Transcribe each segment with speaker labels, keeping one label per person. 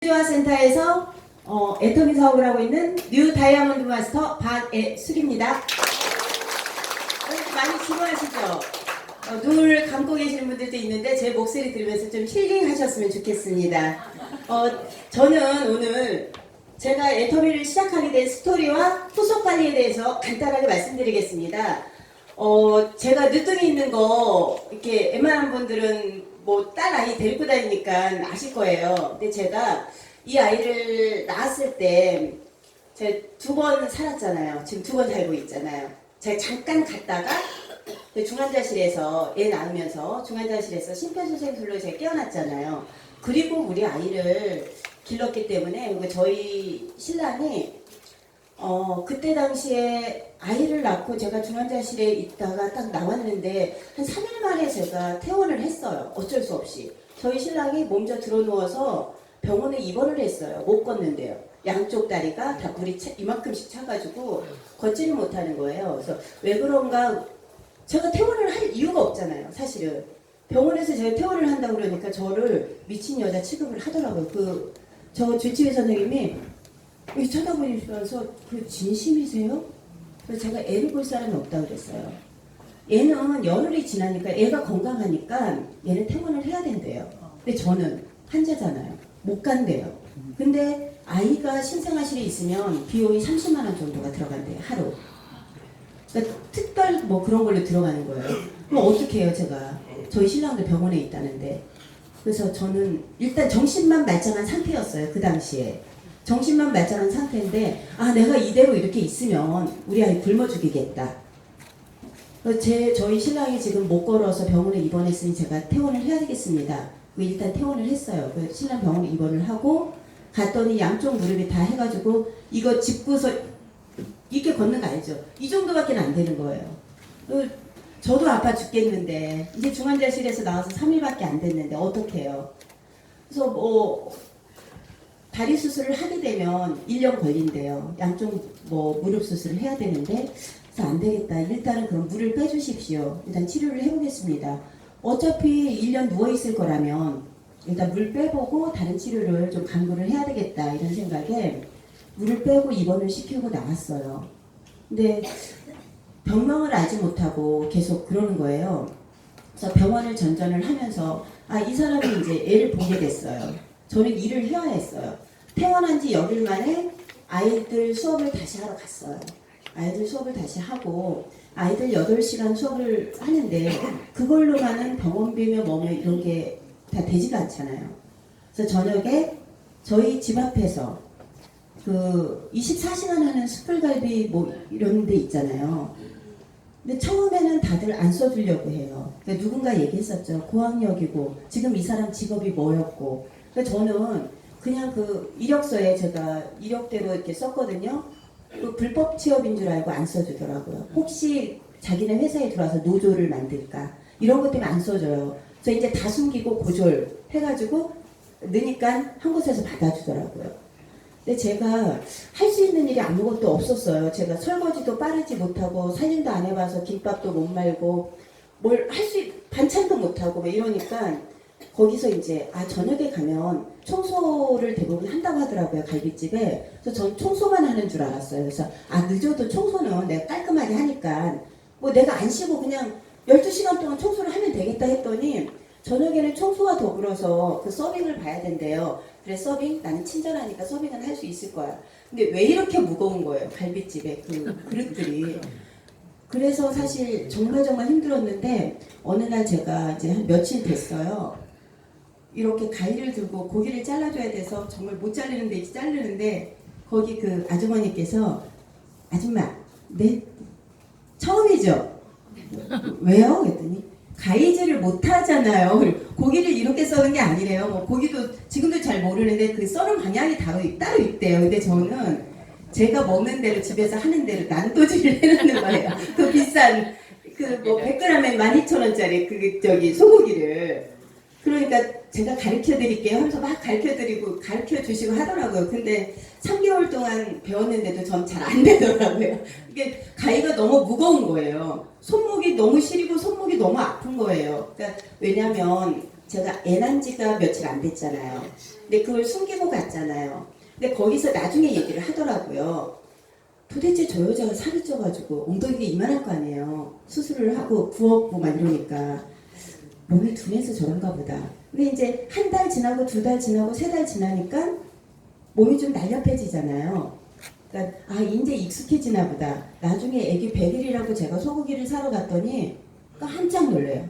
Speaker 1: 센터에서 애터미 사업을 하고 있는 뉴 다이아몬드 마스터 박애숙입니다. 많이 지루하시죠? 눈을 감고 계시는 분들도 있는데 제 목소리 들으면서 좀 힐링하셨으면 좋겠습니다. 저는 오늘 제가 애터미를 시작하게 된 스토리와 후속 관리에 대해서 간단하게 말씀드리겠습니다. 제가 늦둥이 있는 거 이렇게 웬만한 분들은 뭐 딸 아이 데리고 다니니까 아실 거예요. 근데 제가 이 아이를 낳았을 때 제가 2번 살았잖아요. 지금 2번 살고 있잖아요. 제가 잠깐 갔다가 중환자실에서 애 낳으면서 중환자실에서 심폐소생술로 제가 깨어났잖아요. 그리고 우리 아이를 길렀기 때문에 저희 신랑이 그때 당시에 아이를 낳고 제가 중환자실에 있다가 딱 나왔는데 한 3일 만에 제가 퇴원을 했어요. 어쩔 수 없이. 저희 신랑이 몸져 들어누워서 병원에 입원을 했어요. 못 걷는데요. 양쪽 다리가 다 물이 이만큼씩 차가지고 걷지를 못하는 거예요. 그래서 왜 그런가 제가 퇴원을 할 이유가 없잖아요. 사실은. 병원에서 제가 퇴원을 한다고 그러니까 저를 미친 여자 취급을 하더라고요. 저 주치의 선생님이 쳐다보시면서 진심이세요? 그래서 제가 애를 볼 사람이 없다고 그랬어요. 얘는 열흘이 지나니까 애가 건강하니까 얘는 퇴원을 해야 된대요. 근데 저는 환자잖아요. 못 간대요. 근데 아이가 신생아실에 있으면 비용이 30만 원 정도가 들어간대요. 하루. 그러니까 특별 뭐 그런 걸로 들어가는 거예요. 그럼 어떻게 해요 제가? 저희 신랑도 병원에 있다는데. 그래서 저는 일단 정신만 말짱한 상태였어요. 그 당시에. 정신만 말짱한 상태인데 내가 이대로 이렇게 있으면 우리 아이 굶어 죽이겠다. 저희 신랑이 지금 못 걸어서 병원에 입원했으니 제가 퇴원을 해야 되겠습니다. 일단 퇴원을 했어요. 신랑 병원에 입원을 하고 갔더니 양쪽 무릎이 다 해가지고 이거 짚고서 이렇게 걷는 거 알죠? 이 정도밖에 안 되는 거예요. 저도 아파 죽겠는데 이제 중환자실에서 나와서 3일밖에 안 됐는데 어떡해요? 그래서 다리 수술을 하게 되면 1년 걸린대요. 양쪽 무릎 수술을 해야 되는데 그래서 안 되겠다. 일단은 그럼 물을 빼주십시오. 일단 치료를 해보겠습니다. 어차피 1년 누워있을 거라면 일단 물 빼보고 다른 치료를 좀 강구를 해야 되겠다 이런 생각에 물을 빼고 입원을 시키고 나왔어요. 근데 병명을 알지 못하고 계속 그러는 거예요. 그래서 병원을 전전을 하면서 이 사람이 이제 애를 보게 됐어요. 저는 일을 해야 했어요. 퇴원한 지 열흘 만에 아이들 수업을 다시 하러 갔어요. 아이들 수업을 다시 하고 아이들 8시간 수업을 하는데 그걸로만은 병원비며 뭐며 이런 게 다 되지가 않잖아요. 그래서 저녁에 저희 집 앞에서 24시간 하는 숯불갈비 이런 데 있잖아요. 근데 처음에는 다들 안 써주려고 해요. 그러니까 누군가 얘기했었죠. 고학력이고 지금 이 사람 직업이 뭐였고. 그러니까 저는 그냥 이력서에 제가 이력대로 이렇게 썼거든요. 불법 취업인 줄 알고 안 써주더라고요. 혹시 자기네 회사에 들어와서 노조를 만들까 이런 것 때문에 안 써줘요. 그래서 이제 다 숨기고 고졸 해가지고 넣으니까 한 곳에서 받아주더라고요. 근데 제가 할 수 있는 일이 아무것도 없었어요. 제가 설거지도 빠르지 못하고 살림도 안 해봐서 김밥도 못 말고 반찬도 못하고 이러니까 거기서 이제 저녁에 가면 청소를 대부분 한다고 하더라고요. 갈비집에. 그래서 전 청소만 하는 줄 알았어요. 그래서 늦어도 청소는 내가 깔끔하게 하니까 내가 안 쉬고 그냥 12시간 동안 청소를 하면 되겠다 했더니 저녁에는 청소와 더불어서 서빙을 봐야 된대요. 그래 서빙? 나는 친절하니까 서빙은 할 수 있을 거야. 근데 왜 이렇게 무거운 거예요? 갈비집에 그릇들이. 그래서 사실 정말 힘들었는데 어느 날 제가 이제 한 며칠 됐어요. 이렇게 가위를 들고 고기를 잘라줘야 돼서 정말 못 자르는데 자르는데 거기 아주머니께서 아줌마 처음이죠? 왜요? 그랬더니 가위질을 못 하잖아요. 고기를 이렇게 써는 게 아니래요. 고기도 지금도 잘 모르는데 써는 방향이 따로 있대요. 근데 저는 제가 먹는 대로 집에서 하는 대로 난도질을 해놓는 거예요. 비싼 100g에 12,000원짜리 소고기를. 그러니까 제가 가르쳐 드릴게요 하면서 막 가르쳐 주시고 하더라고요. 근데 3개월 동안 배웠는데도 전 잘 안 되더라고요. 이게 가위가 너무 무거운 거예요. 손목이 너무 시리고 손목이 너무 아픈 거예요. 그러니까 왜냐면 제가 애 낳은 지가 며칠 안 됐잖아요. 근데 그걸 숨기고 갔잖아요. 근데 거기서 나중에 얘기를 하더라고요. 도대체 저 여자가 살이 쪄가지고 엉덩이가 이만할 거 아니에요. 수술을 하고 부었고 막 이러니까 몸이 둔해서 저런가 보다. 근데 이제 한 달 지나고 2달 지나고 3달 지나니까 몸이 좀 날렵해지잖아요. 그러니까 이제 익숙해지나 보다. 나중에 애기 100일이라고 제가 소고기를 사러 갔더니 깜짝 놀래요.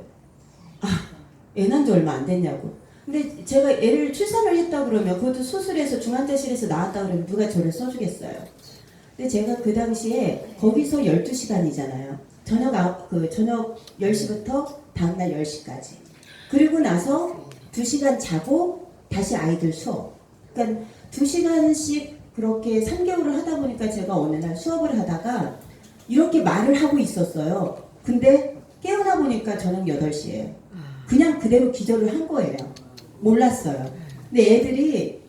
Speaker 1: 애 낳은 지 얼마 안 됐냐고. 근데 제가 애를 출산을 했다 그러면 그것도 수술해서 중환자실에서 나왔다 그러면 누가 저를 써주겠어요. 근데 제가 그 당시에 거기서 12시간이잖아요. 저녁 10시부터 다음날 10시까지. 그리고 나서 2시간 자고 다시 아이들 수업. 그러니까 2시간씩 그렇게 3개월을 하다 보니까 제가 어느 날 수업을 하다가 이렇게 말을 하고 있었어요. 근데 깨어나 보니까 저녁 8시예요. 그냥 그대로 기절을 한 거예요. 몰랐어요. 근데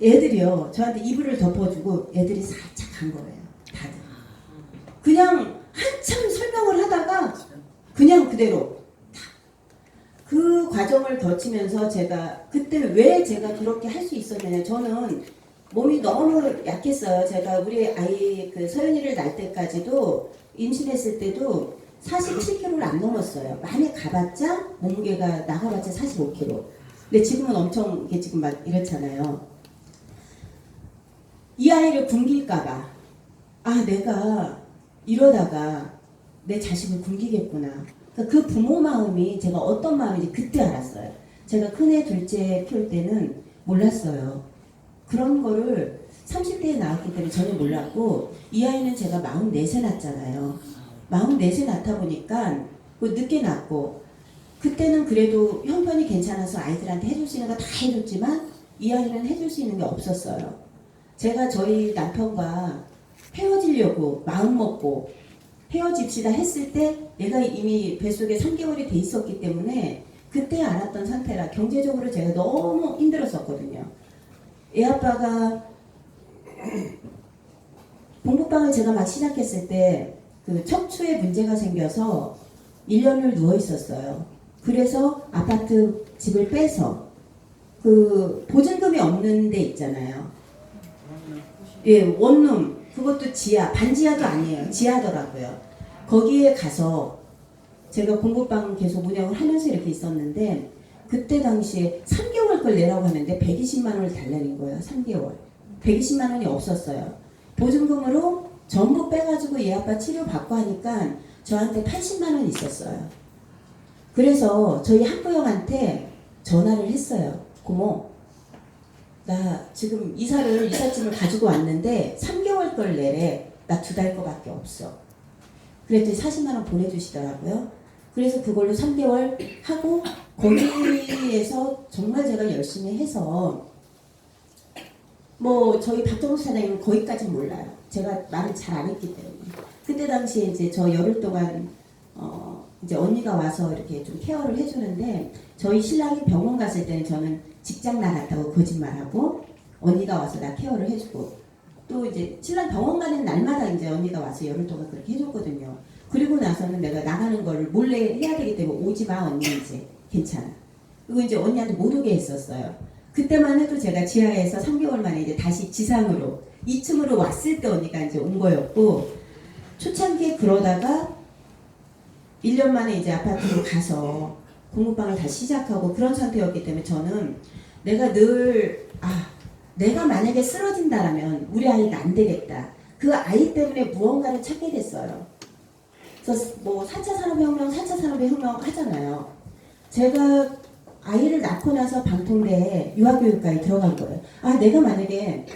Speaker 1: 애들이요 저한테 이불을 덮어주고 애들이 살짝 간 거예요. 다들 그냥 한참 설명을 하다가 그냥 그대로 그 과정을 거치면서 제가 그때 왜 제가 그렇게 할 수 있었느냐. 저는 몸이 너무 약했어요. 제가 우리 아이 그 서연이를 낳을 때까지도 임신했을 때도 47kg를 안 넘었어요. 많이 가봤자 몸무게가 나가봤자 45kg. 근데 지금은 엄청 이게 지금 막 이렇잖아요. 이 아이를 굶길까봐 내가 이러다가 내 자식을 굶기겠구나. 그러니까 그 부모 마음이 제가 어떤 마음인지 그때 알았어요. 제가 큰애 둘째 키울 때는 몰랐어요. 그런 거를 30대에 나왔기 때문에 전혀 몰랐고 이 아이는 제가 44세 낳았잖아요. 44세 낳다 보니까 늦게 낳고 그때는 그래도 형편이 괜찮아서 아이들한테 해줄 수 있는 거 다 해줬지만 이 아이는 해줄 수 있는 게 없었어요. 제가 저희 남편과 헤어지려고 마음먹고 헤어집시다 했을 때 얘가 이미 뱃속에 3개월이 돼 있었기 때문에 그때 알았던 상태라 경제적으로 제가 너무 힘들었었거든요. 애 아빠가 공부방을 제가 막 시작했을 때 그 척추에 문제가 생겨서 1년을 누워 있었어요. 그래서 아파트 집을 빼서 그 보증금이 없는 데 있잖아요. 예, 원룸 그것도 지하, 반지하도 아니에요. 지하더라고요. 거기에 가서 제가 공부방 계속 운영을 하면서 이렇게 있었는데 그때 당시에 3개월 걸 내라고 하는데 120만 원을 달라는 거예요. 3개월. 120만 원이 없었어요. 보증금으로 전부 빼가지고 얘 아빠 치료 받고 하니까 저한테 80만 원 있었어요. 그래서 저희 학부형한테 전화를 했어요. 고모, 나 지금 이삿짐을 가지고 왔는데 3개월 걸 내래. 나 2달 거밖에 없어. 그랬더니 40만 원 보내주시더라고요. 그래서 그걸로 3개월 하고 거기에서 정말 제가 열심히 해서 저희 박정수 사장님은 거기까지는 몰라요. 제가 말을 잘 안 했기 때문에. 그때 당시에 이제 저 열흘 동안 이제 언니가 와서 이렇게 좀 케어를 해주는데 저희 신랑이 병원 갔을 때는 저는 직장 나갔다고 거짓말하고 언니가 와서 나 케어를 해주고 또 이제 신랑 병원 가는 날마다 이제 언니가 와서 열흘 동안 그렇게 해줬거든요. 그리고 나서는 내가 나가는 걸 몰래 해야 되기 때문에 오지 마 언니 이제 괜찮아. 그리고 이제 언니한테 못 오게 했었어요. 그때만 해도 제가 지하에서 3개월 만에 이제 다시 지상으로 2층으로 왔을 때 언니가 이제 온 거였고 초창기에 그러다가 1년 만에 이제 아파트로 가서 공부방을 다시 시작하고 그런 상태였기 때문에 저는 내가 늘 내가 만약에 쓰러진다라면 우리 아이가 안 되겠다. 그 아이 때문에 무언가를 찾게 됐어요. 그래서 4차 산업혁명, 4차 산업혁명 하잖아요. 제가 아이를 낳고 나서 방통대에 유아교육과에 들어간 거예요. 내가 만약에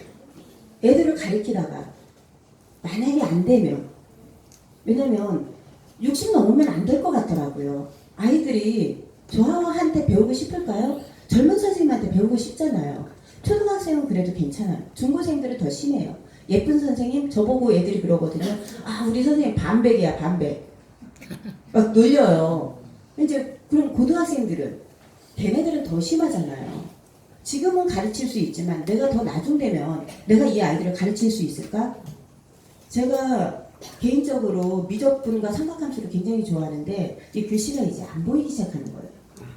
Speaker 1: 애들을 가르치다가 만약에 안 되면 왜냐면 60 넘으면 안 될 것 같더라고요. 아이들이 저한테 배우고 싶을까요? 젊은 선생님한테 배우고 싶잖아요. 초등학생은 그래도 괜찮아요. 중고생들은 더 심해요. 예쁜 선생님 저보고 애들이 그러거든요. 우리 선생님 반백이야 반백. 막 놀려요. 이제 그럼 고등학생들은 걔네들은 더 심하잖아요. 지금은 가르칠 수 있지만 내가 더 나중 되면 내가 이 아이들을 가르칠 수 있을까? 제가 개인적으로 미적분과 삼각함수를 굉장히 좋아하는데 이 글씨가 이제 안 보이기 시작하는 거예요.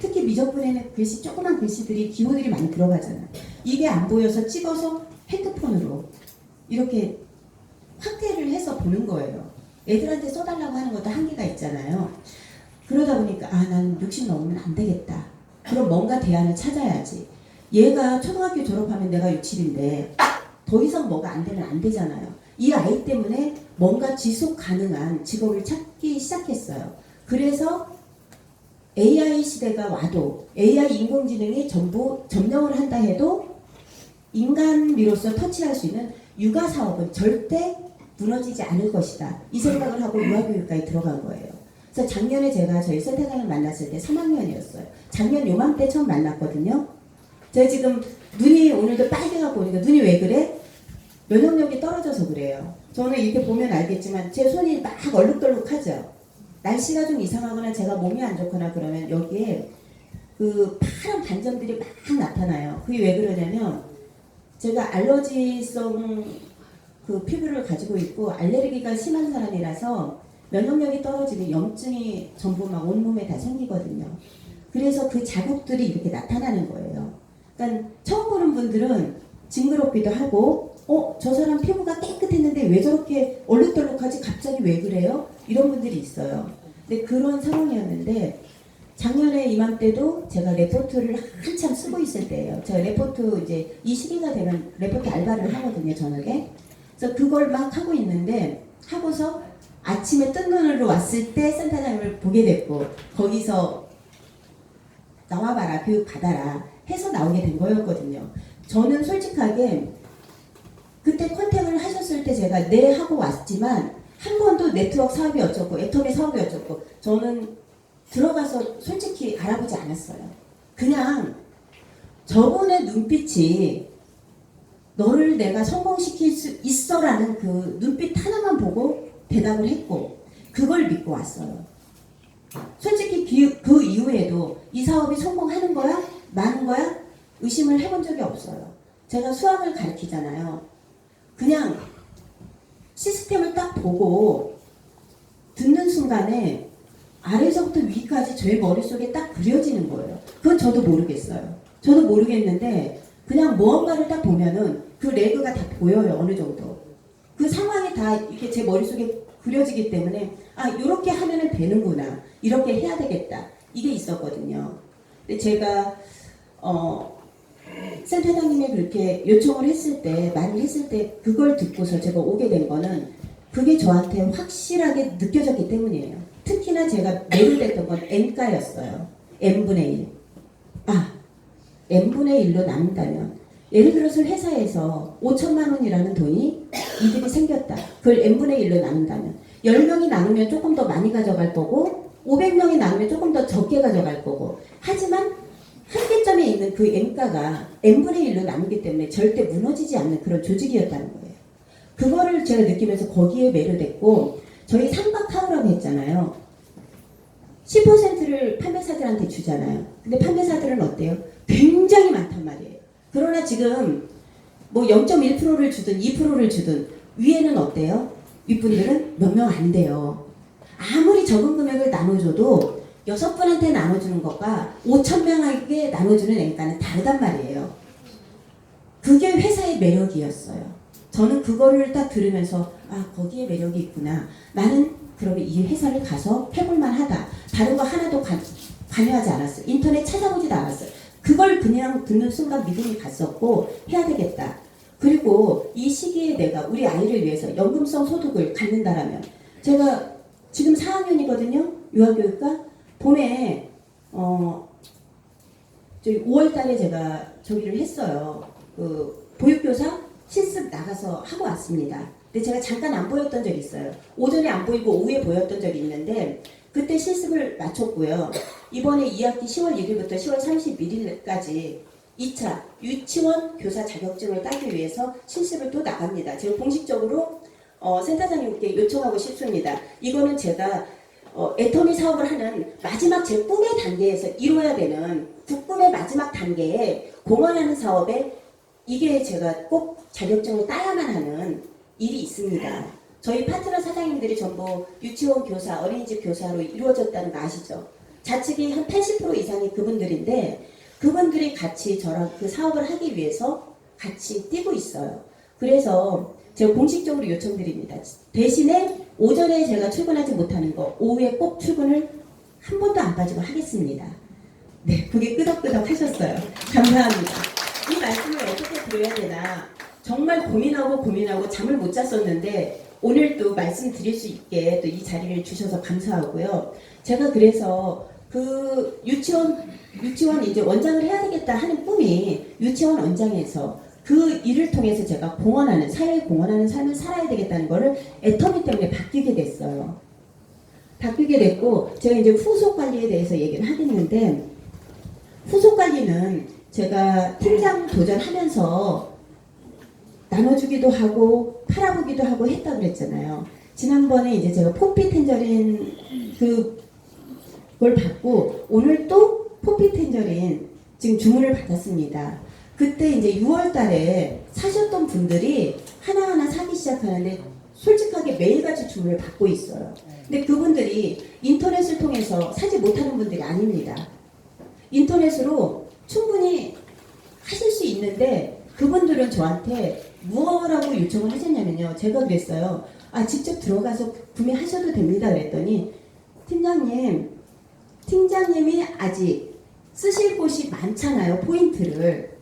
Speaker 1: 특히 미적분에는 글씨, 조그만 글씨들이 기호들이 많이 들어가잖아. 이게 안 보여서 찍어서 핸드폰으로 이렇게 확대를 해서 보는 거예요. 애들한테 써달라고 하는 것도 한계가 있잖아요. 그러다 보니까 나는 60 넘으면 안 되겠다. 그럼 뭔가 대안을 찾아야지. 얘가 초등학교 졸업하면 내가 60인데 더 이상 뭐가 안 되면 안 되잖아요. 이 아이 때문에 뭔가 지속 가능한 직업을 찾기 시작했어요. 그래서 AI 시대가 와도 AI 인공지능이 전부 점령을 한다 해도 인간미로서 터치할 수 있는 육아 사업은 절대 무너지지 않을 것이다. 이 생각을 하고 유아교육과에 들어간 거예요. 그래서 작년에 제가 저희 센터장을 만났을 때 3학년이었어요. 작년 요맘때 처음 만났거든요. 제가 지금 눈이 오늘도 빨개가 보니까 눈이 왜 그래? 면역력이 떨어져서 그래요. 저는 이렇게 보면 알겠지만 제 손이 막 얼룩덜룩하죠. 날씨가 좀 이상하거나 제가 몸이 안 좋거나 그러면 여기에 그 파란 반점들이 막 나타나요. 그게 왜 그러냐면 제가 알러지성 그 피부를 가지고 있고 알레르기가 심한 사람이라서 면역력이 떨어지면 염증이 전부 막 온몸에 다 생기거든요. 그래서 그 자국들이 이렇게 나타나는 거예요. 그러니까 처음 보는 분들은 징그럽기도 하고 저 사람 피부가 깨끗했는데 왜 저렇게 얼룩덜룩하지? 갑자기 왜 그래요? 이런 분들이 있어요. 근데 그런 상황이었는데 작년에 이맘때도 제가 레포트를 한참 쓰고 있을 때예요. 제가 레포트 이제 이 시기가 되면 레포트 알바를 하거든요, 저녁에. 그래서 그걸 막 하고 있는데 하고서 아침에 뜬 눈으로 왔을 때 센터장을 보게 됐고 거기서 나와봐라, 교육 받아라 해서 나오게 된 거였거든요. 저는 솔직하게 그때 컨택을 하셨을 때 제가 네 하고 왔지만 한 번도 네트워크 사업이 어쩌고 애터미 사업이 어쩌고 저는 들어가서 솔직히 알아보지 않았어요. 그냥 저분의 눈빛이 너를 내가 성공시킬 수 있어라는 그 눈빛 하나만 보고 대답을 했고 그걸 믿고 왔어요. 솔직히 그 이후에도 이 사업이 성공하는 거야? 마는 거야? 의심을 해본 적이 없어요. 제가 수학을 가르치잖아요. 그냥 시스템을 딱 보고 듣는 순간에 아래서부터 위까지 제 머릿속에 딱 그려지는 거예요. 그건 저도 모르겠어요. 저도 모르겠는데 그냥 무언가를 딱 보면은 그 레그가 다 보여요. 어느 정도. 그 상황이 다 이렇게 제 머릿속에 그려지기 때문에 이렇게 하면은 되는구나. 이렇게 해야 되겠다. 이게 있었거든요. 근데 제가 센터장님이 그렇게 요청을 했을 때, 말을 했을 때 그걸 듣고서 제가 오게 된 거는 그게 저한테 확실하게 느껴졌기 때문이에요. 특히나 제가 매료됐던 건 N가였어요. N분의 1. N분의 1로 나눈다면 예를 들어서 회사에서 5천만 원이라는 돈이 이득이 생겼다. 그걸 N분의 1로 나눈다면 10명이 나누면 조금 더 많이 가져갈 거고 500명이 나누면 조금 더 적게 가져갈 거고 하지만 한계점에 있는 그 N가가 N분의 1로 나누기 때문에 절대 무너지지 않는 그런 조직이었다는 거예요. 그거를 제가 느끼면서 거기에 매료됐고 저희 삼박하우라고 했잖아요. 10%를 판매사들한테 주잖아요. 근데 판매사들은 어때요? 굉장히 많단 말이에요. 그러나 지금 뭐 0.1%를 주든 2%를 주든 위에는 어때요? 윗분들은 몇 명 안 돼요. 아무리 적은 금액을 나눠줘도 6분한테 나눠주는 것과 5,000명에게 나눠주는 앵가는 다르단 말이에요. 그게 회사의 매력이었어요. 저는 그거를 딱 들으면서 거기에 매력이 있구나. 나는 그러면 이 회사를 가서 해볼만 하다. 다른 거 하나도 관여하지 않았어요. 인터넷 찾아보지도 않았어요. 그걸 그냥 듣는 순간 믿음이 갔었고 해야 되겠다. 그리고 이 시기에 내가 우리 아이를 위해서 연금성 소득을 갖는다라면 제가 지금 4학년이거든요. 유아교육과 봄에 저희 5월달에 제가 저기를 했어요. 그 보육교사 실습 나가서 하고 왔습니다. 근데 제가 잠깐 안 보였던 적이 있어요. 오전에 안 보이고 오후에 보였던 적이 있는데 그때 실습을 마쳤고요. 이번에 2학기 10월 1일부터 10월 31일까지 2차 유치원 교사 자격증을 따기 위해서 실습을 또 나갑니다. 제가 공식적으로 센터장님께 요청하고 싶습니다. 이거는 제가 애터미 사업을 하는 마지막 제 꿈의 단계에서 이루어야 되는 국꿈의 마지막 단계에 공헌하는 사업에 이게 제가 꼭 자격증을 따야만 하는 일이 있습니다. 저희 파트너 사장님들이 전부 유치원 교사, 어린이집 교사로 이루어졌다는 거 아시죠? 좌측이 한 80% 이상이 그분들인데 그분들이 같이 저랑 그 사업을 하기 위해서 같이 뛰고 있어요. 그래서 제가 공식적으로 요청드립니다. 대신에 오전에 제가 출근하지 못하는 거 오후에 꼭 출근을 한 번도 안 빠지고 하겠습니다. 네, 그게 끄덕끄덕 하셨어요. 감사합니다. 이 말씀을 어떻게 드려야 되나 정말 고민하고 잠을 못 잤었는데 오늘 또 말씀드릴 수 있게 또 이 자리를 주셔서 감사하고요. 제가 그래서 그 유치원 이제 원장을 해야 되겠다 하는 꿈이 유치원 원장에서 그 일을 통해서 제가 공헌하는, 사회에 공헌하는 삶을 살아야 되겠다는 거를 애터미 때문에 바뀌게 됐어요. 바뀌게 됐고, 제가 이제 후속 관리에 대해서 얘기를 하겠는데, 후속 관리는 제가 팀장 도전하면서 나눠주기도 하고, 팔아보기도 하고 했다고 그랬잖아요. 지난번에 이제 제가 포피 텐저린 그걸 받고, 오늘 또 포피 텐저린 지금 주문을 받았습니다. 그때 이제 6월 달에 사셨던 분들이 하나하나 사기 시작하는데 솔직하게 매일같이 주문을 받고 있어요. 근데 그분들이 인터넷을 통해서 사지 못하는 분들이 아닙니다. 인터넷으로 충분히 하실 수 있는데 그분들은 저한테 무엇라고 요청을 하셨냐면요. 제가 그랬어요. 직접 들어가서 구매하셔도 됩니다. 그랬더니 팀장님이 아직 쓰실 곳이 많잖아요. 포인트를.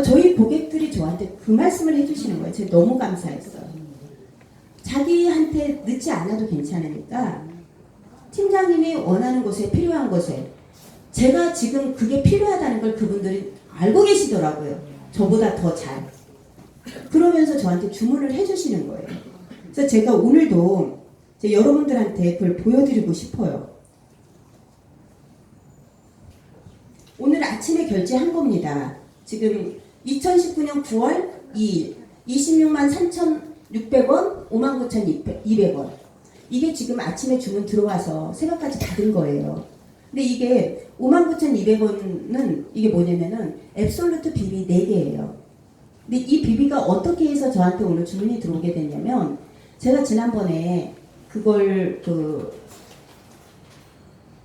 Speaker 1: 저희 고객들이 저한테 그 말씀을 해주시는 거예요. 제가 너무 감사했어요. 자기한테 늦지 않아도 괜찮으니까 팀장님이 원하는 곳에 필요한 곳에 제가 지금 그게 필요하다는 걸 그분들이 알고 계시더라고요. 저보다 더 잘. 그러면서 저한테 주문을 해주시는 거예요. 그래서 제가 오늘도 여러분들한테 그걸 보여드리고 싶어요. 오늘 아침에 결제한 겁니다. 지금 2019년 9월 2일 26만 3,600원, 59,200원. 이게 지금 아침에 주문 들어와서 새벽까지 받은 거예요. 근데 이게 59,200원은 이게 뭐냐면은 앱솔루트 비비 4개예요. 근데 이 비비가 어떻게 해서 저한테 오늘 주문이 들어오게 됐냐면 제가 지난번에 그걸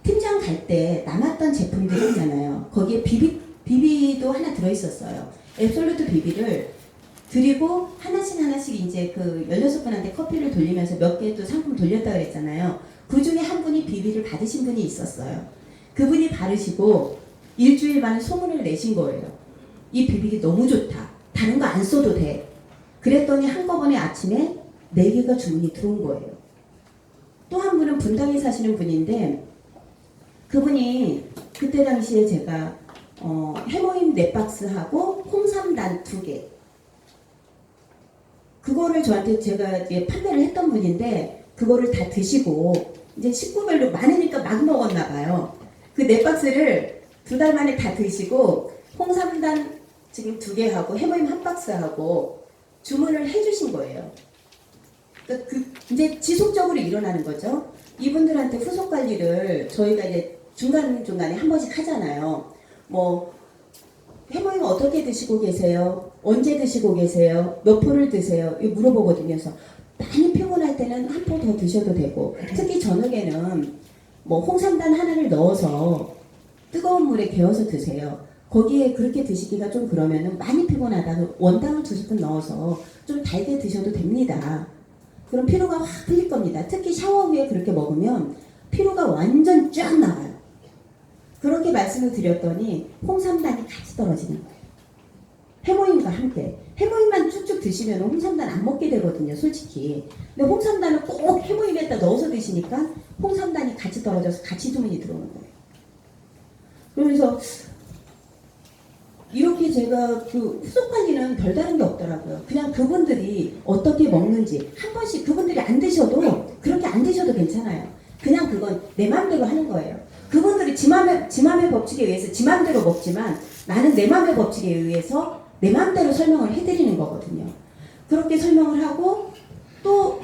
Speaker 1: 팀장 갈 때 남았던 제품들 있잖아요. 거기에 비비도 하나 들어있었어요. 앱솔루트 비비를 드리고 하나씩 이제 그 16분한테 커피를 돌리면서 몇 개 또 상품 돌렸다 그랬잖아요. 그 중에 한 분이 비비를 받으신 분이 있었어요. 그분이 바르시고 일주일 만에 소문을 내신 거예요. 이 비비가 너무 좋다. 다른 거 안 써도 돼. 그랬더니 한꺼번에 아침에 4개가 주문이 들어온 거예요. 또 한 분은 분당에 사시는 분인데 그분이 그때 당시에 제가 해모임 4박스하고 홍삼단 2개 그거를 저한테 제가 이제 판매를 했던 분인데 그거를 다 드시고 이제 식구별로 많으니까 막 먹었나 봐요. 그 4박스를 2달 만에 다 드시고 홍삼단 지금 2개하고 해모임 1박스하고 주문을 해주신 거예요. 그러니까 이제 지속적으로 일어나는 거죠. 이분들한테 후속 관리를 저희가 이제 중간중간에 한 번씩 하잖아요. 뭐 해모임 어떻게 드시고 계세요? 언제 드시고 계세요? 몇 포를 드세요? 이거 물어보거든요. 그래서 많이 피곤할 때는 한 포 더 드셔도 되고 특히 저녁에는 뭐 홍삼단 하나를 넣어서 뜨거운 물에 개어서 드세요. 거기에 그렇게 드시기가 좀 그러면은 많이 피곤하다면 원당을 2스푼 넣어서 좀 달게 드셔도 됩니다. 그럼 피로가 확 풀릴 겁니다. 특히 샤워 후에 그렇게 먹으면 피로가 완전 쫙 나와요. 그렇게 말씀을 드렸더니 홍삼단이 같이 떨어지는 거예요. 해모임과 함께. 해모임만 쭉쭉 드시면 홍삼단 안 먹게 되거든요, 솔직히. 근데 홍삼단을 꼭 해모임에다 넣어서 드시니까 홍삼단이 같이 떨어져서 같이 주문이 들어오는 거예요. 그러면서 이렇게 제가 그 후속 관리는 별다른 게 없더라고요. 그냥 그분들이 어떻게 먹는지 한 번씩 그분들이 안 드셔도 그렇게 안 드셔도 괜찮아요. 그냥 그건 내 맘대로 하는 거예요. 그분들이 지 맘의 법칙에 의해서 지 맘대로 먹지만 나는 내 맘의 법칙에 의해서 내 맘대로 설명을 해드리는 거거든요. 그렇게 설명을 하고 또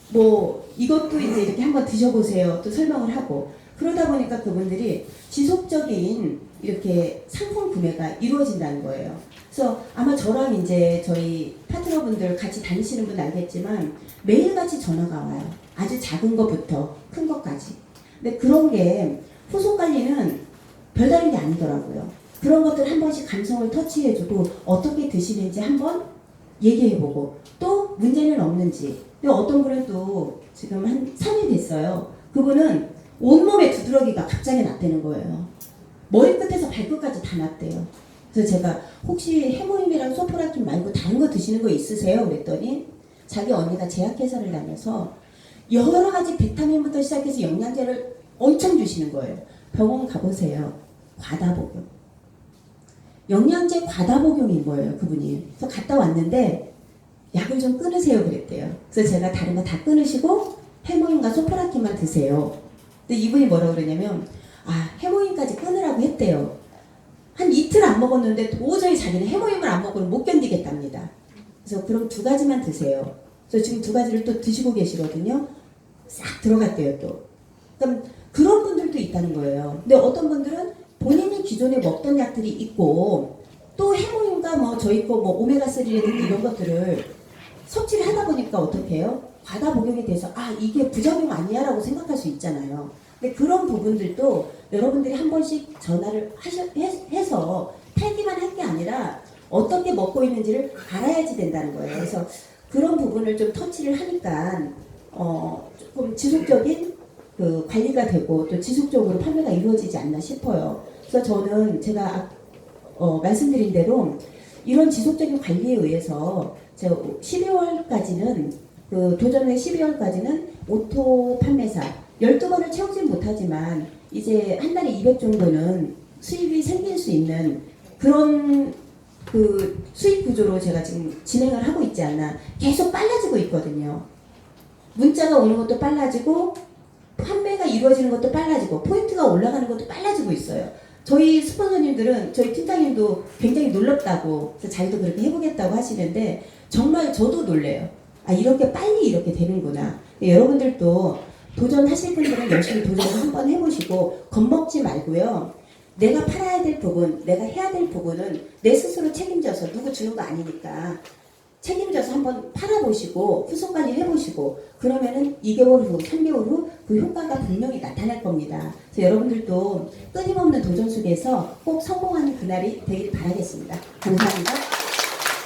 Speaker 1: 뭐 이것도 이제 이렇게 한번 드셔보세요. 또 설명을 하고 그러다 보니까 그분들이 지속적인 이렇게 상품 구매가 이루어진다는 거예요. 그래서 아마 저랑 이제 저희 파트너분들 같이 다니시는 분 알겠지만 매일같이 전화가 와요. 아주 작은 것부터 큰 것까지. 근데 그런 게 후속 관리는 별다른 게 아니더라고요. 그런 것들 한 번씩 감성을 터치해주고 어떻게 드시는지 한번 얘기해보고 또 문제는 없는지. 근데 어떤 분은 또 지금 한 3일 됐어요. 그분은 온몸에 두드러기가 갑자기 났다는 거예요. 머리끝에서 발끝까지 다 났대요. 그래서 제가 혹시 해모임이랑 소포라킨 말고 다른 거 드시는 거 있으세요? 그랬더니 자기 언니가 제약회사를 다녀서 여러 가지 비타민부터 시작해서 영양제를 엄청 주시는 거예요. 병원 가보세요. 과다복용. 영양제 과다복용인 거예요, 그분이. 그래서 갔다 왔는데 약을 좀 끊으세요 그랬대요. 그래서 제가 다른 거 다 끊으시고 해모임과 소포라킨만 드세요. 근데 이분이 뭐라고 그러냐면 해모임까지 끊으라고 했대요. 한 이틀 안 먹었는데 도저히 자기는 해모임을 안 먹고는 못 견디겠답니다. 그래서 그럼 2가지만 드세요. 그래서 지금 2가지를 또 드시고 계시거든요. 싹 들어갔대요 또. 그럼 그런 분들도 있다는 거예요. 근데 어떤 분들은 본인이 기존에 먹던 약들이 있고 또 해모임과 뭐 저희 거 뭐 오메가3라든지 이런 것들을 섭취를 하다 보니까 어떻게 해요? 과다 복용에 대해서 이게 부작용 아니야 라고 생각할 수 있잖아요. 근데 그런 부분들도 여러분들이 한 번씩 전화를 해서 팔기만 할 게 아니라 어떻게 먹고 있는지를 알아야지 된다는 거예요. 그래서 그런 부분을 좀 터치를 하니까 조금 지속적인 그 관리가 되고 또 지속적으로 판매가 이루어지지 않나 싶어요. 그래서 저는 제가 말씀드린 대로 이런 지속적인 관리에 의해서 제가 12월까지는 도전의 12월까지는 오토 판매사 12번을 채우진 못하지만 이제 한 달에 200 정도는 수입이 생길 수 있는 그런 그 수익 구조로 제가 지금 진행을 하고 있지 않나. 계속 빨라지고 있거든요. 문자가 오는 것도 빨라지고 판매가 이루어지는 것도 빨라지고 포인트가 올라가는 것도 빨라지고 있어요. 저희 스폰서님들은 저희 팀장님도 굉장히 놀랍다고 그래서 자기도 그렇게 해보겠다고 하시는데 정말 저도 놀래요. 이렇게 빨리 이렇게 되는구나. 여러분들도 도전하실 분들은 열심히 도전을 한번 해보시고 겁먹지 말고요. 내가 팔아야 될 부분, 내가 해야 될 부분은 내 스스로 책임져서 누구 주는 거 아니니까 책임져서 한번 팔아보시고 후속 관리 해보시고 그러면은 2개월 후, 3개월 후 그 효과가 분명히 나타날 겁니다. 그래서 여러분들도 끊임없는 도전 속에서 꼭 성공하는 그날이 되길 바라겠습니다. 감사합니다.